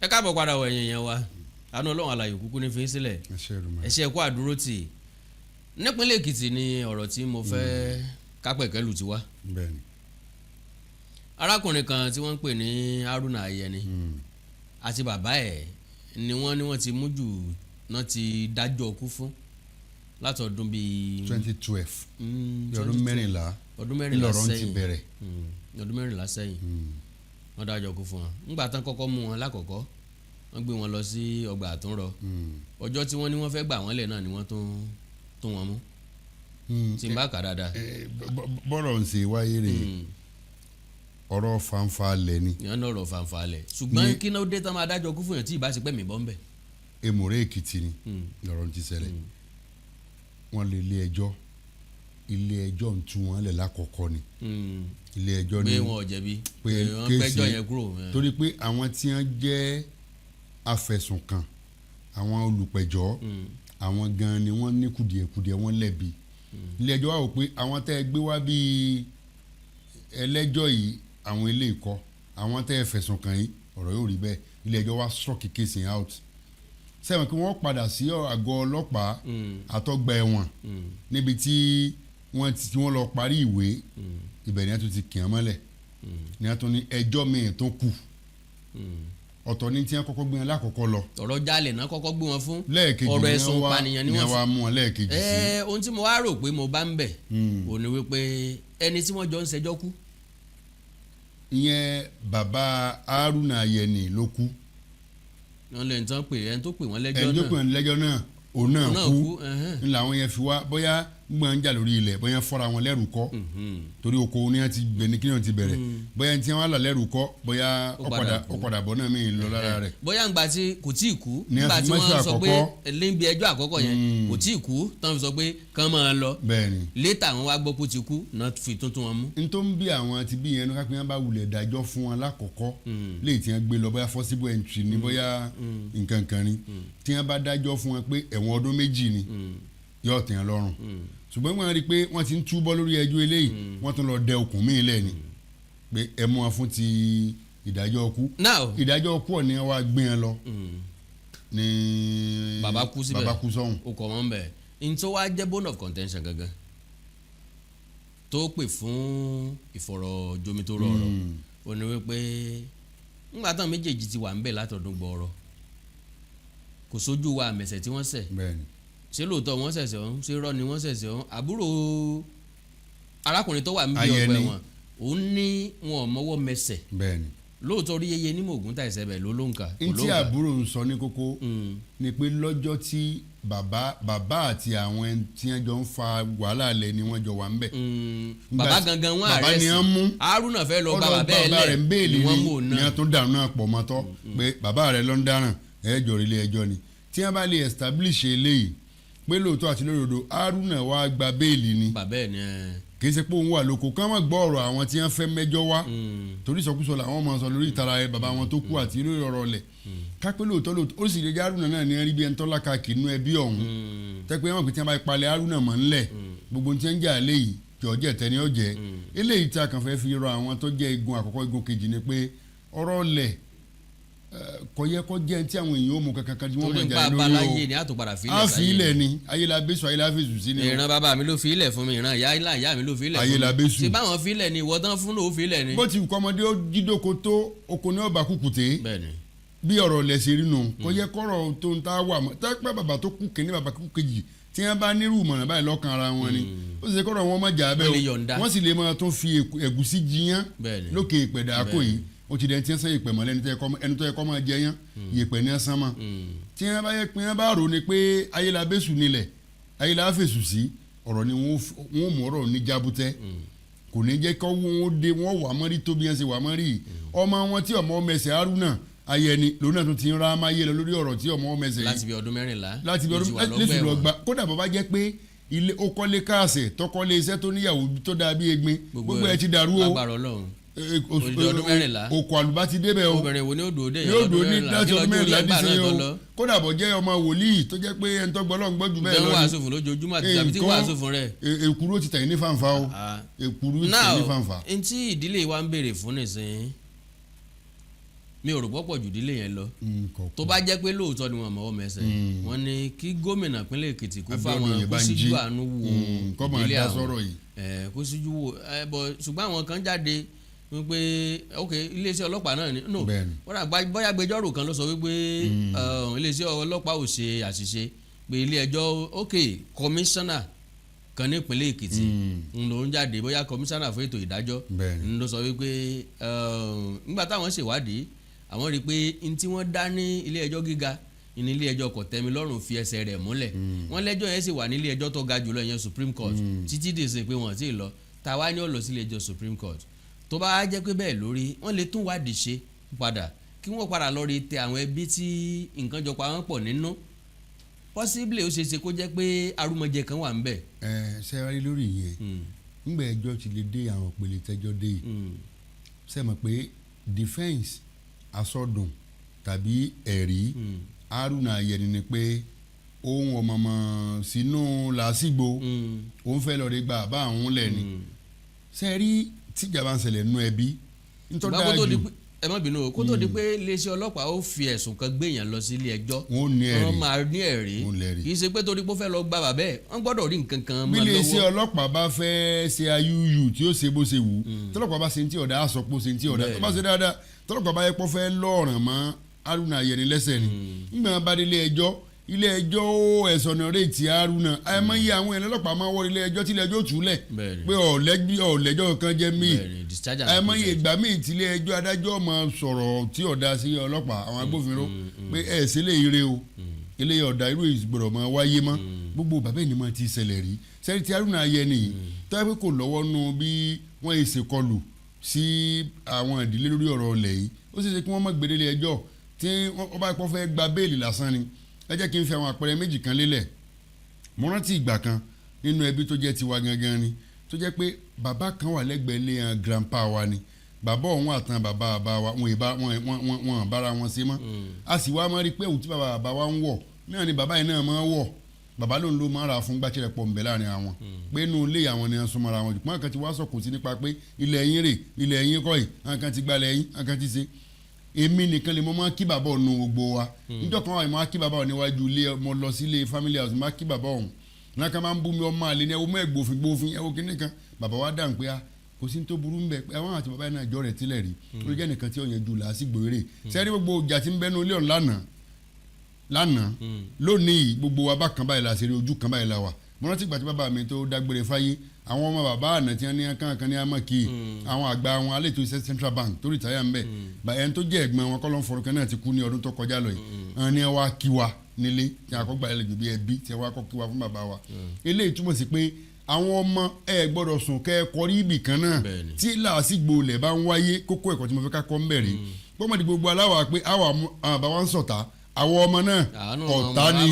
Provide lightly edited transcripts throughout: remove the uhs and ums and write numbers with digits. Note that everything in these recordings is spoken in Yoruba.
ẹ káàbọ̀ padà wọ ẹ̀yìn yẹn wa àánú ọlọ́run àlàyé kúkú ní fi sílẹ̀ ẹ̀ṣẹ̀ ẹ̀kọ́ àdúró tì nípínlẹ̀ Èkìtì ni ọ̀rọ̀ tí mo fẹ́ kápẹ̀kẹ́lù ti wá. arákùnrin kan tí wọ́n ń pè ní Haruna Ayẹni àti bàbá ẹ̀ ni wọ́n ti mú jù náà ti dájọ́ ọkú fún látọdún bíi 2012 ọdún mẹ́rìnlá ńlọrọ̀ ti bẹ̀rẹ̀ ọdún mẹ́rìnlá sẹ́yìn wọ́n dájọ́ ọkú fún wọn ńgbà tán kọ́kọ́ mú wọn lákọ̀ọ́kọ́ wọ́n gbé wọn lọ sí ọgbà àtúnrọ ọjọ́ tí wọ́n ní wọ́n fẹ́ gbà wọ́n lẹ̀ náà ni wọ́n tún wọn mú tí n bá kà dáadáa. bọ́rọ̀ ń ṣe wáyé rè ọ̀rọ̀ fanfa lẹ̀ ni. ìyẹn náà ọ̀rọ̀ fanfa lẹ̀ ṣùgbọ́n kí náà dé tán máa dájọ́ ọkú fún yẹn tí ìbá ṣe pẹ́ mi bọ́ ń bẹ̀. Èmùrè Èkìtì ni lọ́rọ̀ ti ṣẹlẹ̀ wọ́n lé ilé ẹjọ́ ń tú wọn lẹ̀ lákọ̀ọ́kọ́ ni ilé ẹjọ́ ní pé wọn ò jẹ̀bi pé wọ́n gbẹ́jọ́ yẹn kúrò. torí pé àwọn tí wọ́n jẹ́ afẹ̀sùnkàn àwọn olùpẹ̀jọ́ àwọn gan ni wọ́n ní kùdìẹ̀kùdìẹ̀ wọ́n lẹ́bi ilé ẹjọ́ wá wò pé àwọn tẹ́ ẹ gbé wá bíi ẹlẹ́jọ́ yìí àwọn ilé ìkọ́ àwọn tẹ́ ẹ fẹ̀sùn kàn yìí ọ̀rọ̀ yóò rí bẹ́ẹ̀ ilé ẹjọ́ wá stroke casing out sẹ́wọ̀n kí wọ́n padà sí àgọ́ ọlọ́pàá àtọ́gbà ẹ̀wọ̀n níbi tí wọ́n lọ parí ìwé ibẹ̀ ni wọ́n tún ti kì í mọ́lẹ̀ ni wọ́n tún ní ẹjọ́ míì tó kù ọ̀tọ̀ ní tí wọ́n kọ́kọ́ gbé wọn lákọ̀ọ́kọ́ lọ. ọ̀rọ̀ jalè náà kọ́kọ́ gbé wọn fún lẹ́ẹ̀kejì ọ̀rọ̀ ẹ̀sùn ìpànìyàn ni wọ́n wá mú wọn lẹ́ẹ̀kejì sí. ohun tí mo wá rò pé mo bá ń bẹ̀ ò ní wípé ẹni tí wọ́n jọ ń ṣẹjọ́ kú. ìyẹn bàbá Haruna Ayẹni ló kú. wọ́n lè tán pé ẹni tó pè wọ́n lẹ́jọ́ náà ẹni tó pè wọ́n lẹ́jọ́ náà òun náà kú ńlá àwọn yẹn fi wá bóyá gbọ́n ń jà lórí ilẹ̀ bóyá fọ́ra wọn lẹ́rù kọ́ torí oko ní wọ́n ti gbẹ̀ ní kí wọ́n ti bẹ̀rẹ̀ bóyá tí wọ́n á là lẹ́rù kọ́ bóyá ó padà bọ̀ náà mí lọ lára rẹ̀. bóyá ńgbà tí kò tí ì kú nígbà tí wọ́n sọ pé lẹ́ńbi ẹjọ́ àkọ́kọ́ yẹn kò tí ì kú tán fi sọ pé kán máa lọ létà wọn wá gbọ́ kó ti kú náà fi tuntun wọn mú. n tó ń bí àwọn ti bí yẹn kápẹ́ yẹn bá wulẹ̀ dájọ́ fún wọn lákọ̀ọ́kọ́ léyìí tí wọ́n gbé lọ bóyá forcible entry ni bóyá nǹkan kan ni tí wọ́n bá dájọ́ fún wọn pé ẹ̀wọ̀n ọdún méjì ni yóò tẹ̀ ẹ́ lọ́rùn ṣùgbọ́n wọ́n rí i pé wọ́n ti ń túbọ̀ lórí ẹjọ́ eléyìí wọ́n tún lọ dẹ okùn míì lẹ́ni pé ẹ mú wọn fún ti ìdájọ́ ọkú ìdájọ́ ọkú ọ̀ ni wọ́n á gbé wọn lọ ní bàbá kú síbẹ̀ bàbá kú sọ́hùn. o kò wọ́n bẹ̀ n tó wá jẹ́ bone of contention gangan tó pè fún ìfọ̀rọ̀jomitoro ọ̀rọ̀ ò ní wípé ńgbà tán méjèèjì ti wà ń bẹ̀ látọ̀dún gbọ́ọ̀rọ̀ kò sójú wa àmẹ̀sẹ̀ tí wọ́n ṣẹ̀ ṣé lóòótọ́ wọ́n ṣẹ̀ṣẹ̀ ọ̀hún ṣé rọ́ ni wọ́n ṣẹ̀ṣẹ̀ ọ̀hún àbúrò arákùnrin tó wà níbi ọgbà ẹ̀wọ̀n òun ní wọn ò mọ́wọ́ mẹsẹ̀ lóòótọ́ orí yeye ní mògùn tà ìṣẹ̀bẹ̀ ló ló ń kà. n tí àbúrò ń sọ ní kókó ni pé lọ́jọ́ tí bàbá àti àwọn ẹni tí wọ́n jọ ń fa wàhálà lẹ̀ ni wọ́n jọ wà ń bẹ̀. bàbá gangan wọn àrẹ sí Haruna fẹ́ lọ bá bàbá ẹ̀ lẹ̀ ni wọ́n mú òun náà. ni wọ́n tún dànù náà pọ̀ mọ́tọ́ pé bàbá rẹ̀ ló ń dáràn ẹ̀ẹ́jọ́ ilé ẹjọ́ ni tí wọ́n bá lè establish eléyìí pé lóòótọ́ àti lódodo Haruna wá gba béèlì ni bàbá ẹ̀ ni kì í ṣe pé òun wà lóko kán mọ̀ gbọ́ ọ̀rọ̀ àwọn tí wọ́n fẹ́ mẹ́jọ wá torí ìsọkúsọ làwọn ọmọ sọ lórí ìtara ẹ bàbá wọn tó kú àti lórí ọ̀rọ̀ ọ̀lẹ̀ kápẹ́ lóòótọ́ ó sì lè jẹ́ Haruna náà ní rí bí ẹni tọ́lá ka kì í nú ẹbí ọ̀hún tẹ́pẹ́ wọn pè tí wọ́n bá palẹ̀ Haruna mọ́ ńlẹ̀ gbogbo tí wọ́n ń jà léyìí jọ̀ọ́jẹ́ tẹ́ni ọ̀jẹ́ eléyìí tí a kàn fẹ́ fi rọ àwọn tó jẹ́ igun àkọ́kọ́ igun kejì ni pé ọ̀rọ̀ ọ̀lẹ̀ kò yẹ kó jẹ́ tí àwọn èèyàn ó mú kankan tí wọ́n mọ̀ jà lórí o babaláyé ni àtòpadà fi ilẹ̀ sáyé àfilẹ̀ ni ayélabẹ́sù ayélabẹ́sù sí ni. ìran bàbá mi ló fi ilẹ̀ fún mi ìran ìyá mi ló fi ilẹ̀ fún mi ayélabẹ́sù ṣé báwọn fi ilẹ̀ ni ìwọ tán fún lòó fi ilẹ̀ ni. bó ti kọ́ ọmọdé ó jídóko tó oko ní ọba kùkùté bí ọ̀rọ̀ lẹ̀sẹ̀ rí nù kò yẹ kọ́rọ̀ tó ń ta wà mọ́ tẹ́pẹ́ bàbá tó kú kìíní bàbá kú kejì tí wọ́n bá nírú ìmọ̀ràn báyìí lọ́kàn ara wọn ni ó sì ṣe kọ́rọ̀ wọn mọ̀ jà bẹ́ẹ̀ o wọ́n sì lè máa tún fi ẹ̀gúsí jiyàn lókè ìpẹ̀dà àkó yìí ó ti dẹ̀ tí ń sẹ́ ìpè mọ́ ẹni tó yẹ kọ́ máa jẹ yán ìyẹ̀pẹ̀ ní ẹ̀sán mọ́ tí wọ́n bá yẹ pé wọ́n bá rò ní pé ayélabẹ́sù nílẹ̀ ayélabẹ́sù sí ọ̀rọ̀ ni wọ́n mú ọ̀rọ̀ ní jábútẹ́ kò ní jẹ́ kọ́ wọ́n wà mọ́rí tó bí wọ́n ṣe wà mọ́rí ọmọ wọn tí ọmọ mẹsẹ̀ Haruna Ayẹni lòun náà tún ti ń ra máyé lọ lórí ọ̀rọ̀ tí ọmọ mẹsẹ̀ yìí láti bí ọdún mẹ́rìnlá láti bí ọdún lẹ́sùn lọ gbà kódà bàbá jẹ́ pé ilé ó kọ́lé káàsẹ̀ tọkọ́lé iṣẹ́ tó níyàwó tó dáa bí egbin gbogbo ẹ ti dàrú o ọdún mẹ́rìnlá òkò àlùbá ti débẹ̀ o obìnrin wo ni ó dòó dé yóò dòó ní láti ọdún mẹ́rìnlá dín sí o kódà bọ̀ jẹ́ ọmọ wòlíì tó jẹ́ pé ẹni tó gbọ́lọ́ ń gbọ́ jù bẹ́ẹ̀ lọ ni wàásù fún lójoojúmọ́ àti tàbí tí wàásù fún rẹ̀. èkúrú ti tẹ̀yìn ní fàǹfà o èkúrú ti tẹ̀yìn ní fàǹfà. now ntí ìdílé wa ń béèrè fún nìsín mi ò rò pọ̀ jù dílé yẹn lọ tó bá jẹ́ pé lóòótọ́ ni wọ́n mọ̀ mẹ́sẹ̀ wọ́n ní kí gómìnà pínlẹ̀ Èkìtì kó fáwọn kó síjú àánú wo ìdílé àwọn kó síjú wo ṣùgbọ́n àwọn kan jáde wípé ok iléeṣẹ́ ọlọ́pàá náà ni no bóyá agbẹjọ́rò kan ló sọ wípé iléeṣẹ́ ọlọ́pàá ò ṣe àṣìṣe pé ilé ẹjọ́ ok kọmíṣánná kan ní ìpínlẹ̀ Èkìtì ń lò ń jáde bóyá kọmíṣánná fún ètò ìdájọ́ ń lọ sọ wípé nígbà táwọn ṣèwádìí àwọn rí i pé n tí wọ́n dá ní ilé ẹjọ́ gíga ní ilé ẹjọ́ kòtẹ́milọ́rùn fi ẹsẹ̀ rẹ̀ múlẹ̀ wọ́n lẹ́jọ́ yẹn sì wà ní ilé ẹjọ́ tó ga jùlọ ìyẹn Supreme Court títí dè sí pé wọ́n ti lọ tàwa ni ó lọ sí ilé ẹjọ́ Supreme Court tó bá jẹ́ pé bẹ́ẹ̀ lórí wọ́n lè tún wádìí ṣe padà kí wọ́n padà lọ rí tẹ àwọn ẹbí tí nǹkan jọ pa wọ́n pọ̀ nínú possibly ó ṣe é ṣe kó jẹ́ pé arúmọjẹ kan wà ń bẹ̀. ṣe wá rí lórí yẹn nígbà ẹjọ́ ti lè dé àwọn ìpele tẹ́jọ́ dé yìí ṣe mọ̀ pé defence asọdùn tàbí ẹ̀rí Haruna Ayẹni ni pé ohun ọmọọmọ sínú làásìgbò òun fẹ́ lọ́ọ́ rí gbà bá àwọn lẹ̀ ni ṣe rí tíjàmbá ń ṣẹlẹ̀ nínú ẹbí nítorí dájú ẹ má bínú o kó tó di pé iléeṣẹ́ ọlọ́pàá ó fi ẹ̀sùn kan gbéyàn lọ sí ilé ẹjọ́ wọ́n máa ní ẹ̀rí kì í ṣe pé torí pé ó fẹ́ lọ gba bàbá ẹ̀ wọ́n gbọ́dọ̀ rí nǹkan kan mọ́ lọ́wọ́. bí iléeṣẹ́ ọlọ́pàá bá fẹ́ ṣe ayúyù tí ó ṣe bó ṣe wù tọ́lọ́pàá bá ṣe ní tí ọ̀dà á sọ pé ó ṣe ní tí ọ̀dà tó bá ṣe dáadáa tọ́lọ́pàá bá yẹ pé ó fẹ́ lọ́ọ̀ràn mọ́ Haruna Ayẹni lẹ́sẹ̀ ni nígbà bá dé ilé ẹjọ́ ó ẹ̀sọ̀ náà rè ti Haruna àìmọye àwọn ẹlọ́pàá máa wọ ilé ẹjọ́ tí ilé ẹjọ́ túlẹ̀ pé ọ̀lẹ́jọ́ kan jẹ́ míì àìmọye ìgbà míì tí ilé ẹjọ́ adájọ́ máa sọ̀rọ̀ tí ọ̀dà sí ọlọ́pàá àwọn agbófinró pé ẹ̀ sí lè ire o ilé ọ̀dà irú ìgbọ̀rọ̀ máa wáyé mọ́ gbogbo bàbá ẹni máa ti ṣẹlẹ̀ rí sẹ́ni tí Haruna Ayẹni tọ́wọ́ pé kò lọ́wọ́ nù bí wọ́n ṣe ṣèkọlù sí àwọn ìdílé lórí ọ̀rọ̀ ọ̀lẹ̀ yìí ó sì ṣe kí wọ́n má gbé délé ẹjọ́ tí wọ́n bá pọ́ fẹ́ gba béèlì lásán ni ẹ jẹ́ kí n fi àwọn àpẹẹrẹ méjì kan lélẹ̀ mo rántí ìgbà kan nínú ẹbí tó jẹ́ tiwa gangan ni tó jẹ́ pé bàbá kan wà lẹ́gbẹ̀ẹ́ ilé grandpa wa ni bàbá òun àtàn bàbá wa wọn bára wọn ṣe mọ́ a sì wá máa rí pé òun tí bàbá wa ń wọ̀ náà ni bàbá yìí náà máa wọ̀ bàbá lòun ló máa ra fún gbàtsẹ̀rẹ̀ pọ̀ nbẹ̀ láàrin àwọn pé inú ilé àwọn ni wọ́n súnmọ́ ara wọn jùpọ̀ àkàntì wá sọ̀kò sí nípa pé ilẹ̀ yín rè ilẹ̀ yín kọ́ yìí àkàntì gbalẹ̀ yín àkàntì ṣe èmi nìkan lè mọ máa kí bàbá ọ̀nù gbogbo wa níjọ́ kan wà ní máa kí bàbá ọ̀nù níwájú ilé mo lọ sí ilé family house máa kí bàbá ọ̀hún náà ká máa ń bú mi ọmọ àlè ní ẹwọ́ mọ́ gbòfin ẹwọ́ kínní kan bàbá wa dáhùn pé kò sí ní tó burú ń bẹ ẹwọn àti bàbá yẹn náà jọ rẹ̀ tílẹ̀ rí ó jẹ́ nìkan tí ó yẹn ju làásìgbò eré sẹ́ni gbogbo ìjà tí ń bẹ́nu ilé ọ̀hún lánàá lónìí gbogbo wa bá kan báyìí la ṣe rí ojú kan báyìí la wà mo rántí ìgbà tí bàbá mi tó dágbére fáyé àwọn ọmọ bàbá àná tí wọ́n ní kankan ní amaki àwọn àgbà wọn alẹ́ tó ṣe Central Bank tó rìtáyà ń bẹ̀ ẹni tó jẹ́ ẹ̀gbọ́n wọn kọ́lọ́n forúkẹ́ náà ti kú ní ọdún tó kọjá lọ yìí wọ́n ní wá kí wa nílé tí a kọ́ gba ẹlẹ́gbẹ̀ẹ́ bí ẹbí tí wọ́n kọ́ kí wa fún bàbá wa eléyìí túmọ̀ sí pé àwọn ọmọ ẹ gbọ́dọ̀ sùn kẹ́ ẹ kọrí ibì kan náà tí làásìgbò lẹ̀ bá ń wáyé kókó ẹ̀kọ́ tí mo fẹ́ ká kọ́ ń bẹ̀rẹ̀ gbọ́mọdé gbogbo aláwọ̀ pé àwọn àbáwá ń sọ̀tá àwọn ọmọ náà ọ̀tá ni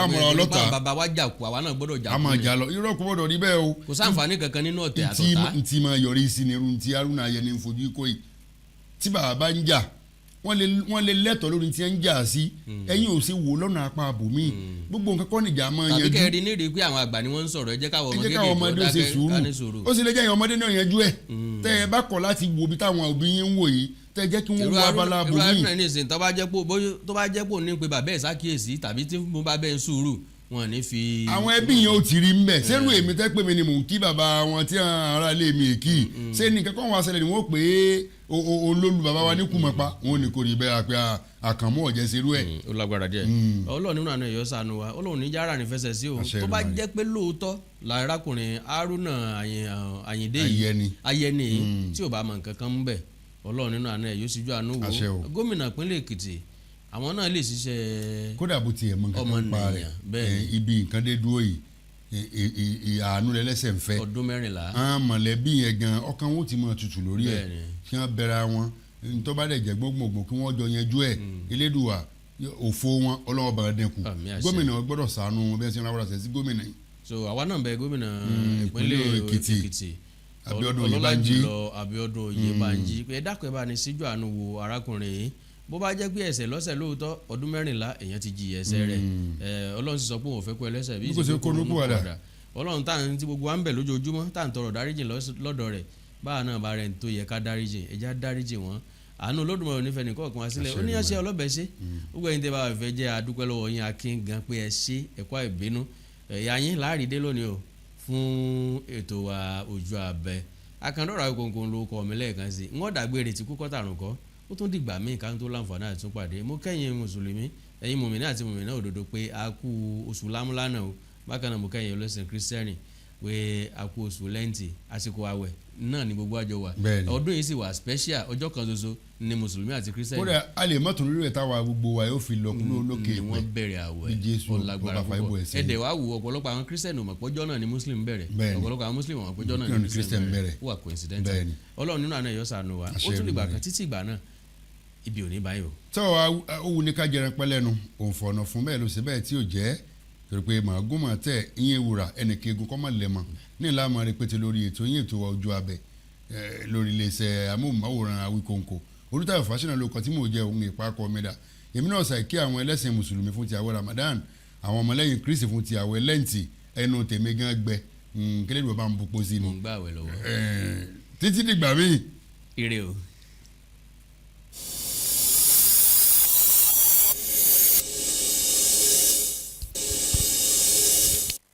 àmọ̀ràn ọlọ́ta bàbá wa jà kú àwa náà gbọ́dọ̀ jà kú àmọ̀ jà lọ irọ́ kò gbọ́dọ̀ rí bẹ́ẹ̀ o kò sáǹfààní kankan nínú ọ̀tẹ̀ àtọ̀tá ntí máa yọrí sí ni irun tí Haruna Ayẹni ń fojú kó yìí tí bàbá ń jà wọ́n lè lẹ́tọ̀ọ́ lórí tí ń jà sí ẹ̀yin ò sí wò lọ́nà apá àbòmí gbogbo nǹkan kọ́ nìjà máa yanjú. tàbí kẹ́rin ní rí i pé àwọn àgbà ni wọ́n ń sọ̀rọ̀ ẹ jẹ́ káwọn ọmọdé ó ṣe sùúrù ó sì lè jẹ́ ẹ̀yin ọmọdé náà yanjú ẹ̀ tẹ́ ẹ bá kọ̀ láti wo bí táwọn òbí yín ń wò yìí tẹ́ ẹ jẹ́ kí wọ́n wo abala àbòmí. irú Haruna ní ìsìn tó bá jẹ́ pò ní pé bàbá ẹ̀ ṣàkíyèsí tàbí tí mo bá bẹ́ẹ̀ ń sùúrù wọn ní fi. àwọn ẹbí yẹn ò ti rí mbẹ sẹ́nu èmi tẹ́ pé mi ni mò ń kí bàbá wọn tí ara ilé mi èkì sẹ́ni kankan wọn aṣẹlẹ̀ ni wọ́n pè é olólù bàbá wa ní kùmọ̀pá wọn ò ní kò rí bẹ́ẹ̀ àpẹ́ àkànmú ọ̀jẹ̀ serú ẹ̀. ó lágbára díẹ̀ Ọlọ́run nínú àná ẹ̀yọ́ sànù wa Ọlọ́run ní jára ní fẹsẹ̀ sí o tó bá jẹ́ pé lóòótọ́ lárákùnrin Haruna Ayinde Ayẹni tí ò bá mọ nǹkan kan ń bẹ̀ Ọlọ́run nínú àná ẹ̀yọ́ síjú àánú wo gómìnà ìpínlẹ̀ Èkìtì àwọn náà lè ṣiṣẹ́ kódà bó tiẹ̀ mọ nǹkan pa rẹ̀ ibi nǹkan dé dúró yìí àánú lẹ́lẹ́sẹ̀ ń fẹ́ ọdún 14. àwọn mọ̀lẹ́bí yẹn gan ọkàn wọn ti mọ̀ tutù lórí ẹ̀ kí wọ́n bẹ̀rẹ̀ wọn tó bá dẹ̀ jẹ́ gbogbogbò kí wọ́n jọ yanjú ẹ̀ elédùà òfo wọn ọlọ́wọ́ bá dẹ́kun gómìnà gbọ́dọ̀ ṣàánú wọn bí wọ́n ti ń rawọ́ra sẹ̀ sí gómìnà yìí. so àwa náà bẹ gómìnà ìpínlẹ̀ Èkìtì Abíọ́dún Oyèbánjí pé ẹ dákun ẹ bá ní síjú àánú wo arákùnrin yìí bó bá jẹ́ pé ẹ̀ṣẹ̀ lọ́sẹ̀ lóòótọ́ ọdún 14 èèyàn ti jìyà ẹ̀ṣẹ̀ rẹ̀ Ọlọ́run sì sọ pé òun fẹ́ kó ẹlẹ́ṣẹ̀ bí ìṣe kó ronú padà Ọlọ́run tá à ń tí gbogbo wa ń bẹ̀ lójoojúmọ́ tá à ń tọrọ dáríjì lọ́dọ̀ rẹ̀ báwa náà bá rẹ̀ tó yẹ ká dáríjì ẹja dáríjì wọn àánú Olódùmarè onífẹ́ nìkan kan wá sílẹ̀ ó ní ọṣẹ ọlọ́bẹ̀ ṣe gbogbo ẹ̀yin tẹ́ bá fẹ́ jẹ́ adúpẹ́ lọ́wọ́ yín akin gan pé ẹ ṣe ẹ̀kọ́ ìbínú ẹ̀yà yín láàrin dé lónìí o fún ètò wa ojú abẹ akandọ́ra kòǹkòǹ ló kọ́ mi lẹ́ẹ̀kan sí wọ́n dàgbére tí kúkọ́ tàrùn kọ́ ó tún dìgbà míì ká tó láǹfààní àti tún pàdé mo kẹ́yìn mùsùlùmí ẹ̀yin mùmínà àti mùmínà òdodo pé a kú oṣù lámúlánà o bákan náà mo kẹ́yìn olóṣèlú kírísítẹ́nì pé a kú oṣù lẹ́ǹtì àsìkò àwẹ̀ náà ni gbogbo àjọ wa ọdún yìí sì wà special ọjọ́ kan ṣoṣo ni mùsùlùmí àti kírísítẹ́nì. kódà a lè mọ́tò lórí ẹ̀ táwa gbogbo wa yóò fi lọ kúrò lókè ni wọ́n bẹ̀rẹ̀ àwẹ̀ ọ̀làgbára púpọ̀ ẹ̀dẹ̀ wá wù ọ̀pọ̀lọpọ̀ àwọn kírísítẹ́nì mọ̀ pọ́jọ́ náà ni muslim bẹ̀rẹ̀ ọ̀pọ̀lọpọ̀ àwọn muslim mọ̀ pọ́jọ́ náà ni kírísítẹ́nì bẹ̀rẹ̀ ó wà coincidental ọlọ́run nínú àná ẹ̀yọ́ sànù wa ó tún dìgbà kan títí ìgbà náà ibi ò ní báyìí o. tọ́ ó wù ní ká jẹran pẹ́ lẹ́nu òun fọ̀nà fún bẹ́ẹ̀ ló ṣe bẹ́ẹ̀ tí ò jẹ́ torí pé màágùn máa tẹ̀ ìyẹn wùrà ẹnìkan egun kọ́ máa lẹ̀ mọ́ ní ìlà máa rẹpẹtẹ lórí ètò yín ètò ojú abẹ lórí iléeṣẹ́ amóhùnmáwòrán Awíkonko Olùtayọ̀ Fáṣínà ló kọ tí mò ń jẹ òun ìpàkọ́ mẹ́ta èmi náà ṣàìkí àwọn ẹlẹ́sìn mùsùlùmí fún ti àwẹ̀ Ramadan àwọn ọmọlẹ́yìn Kristi fún ti àwẹ̀ lẹ́ǹtì ẹnu tèmi gan gbẹ kílẹ̀ ìdìbò bá ń bupo sí ni mo ń gbà àwẹ̀ lọ́wọ́ títí dìgbà míì. ire o.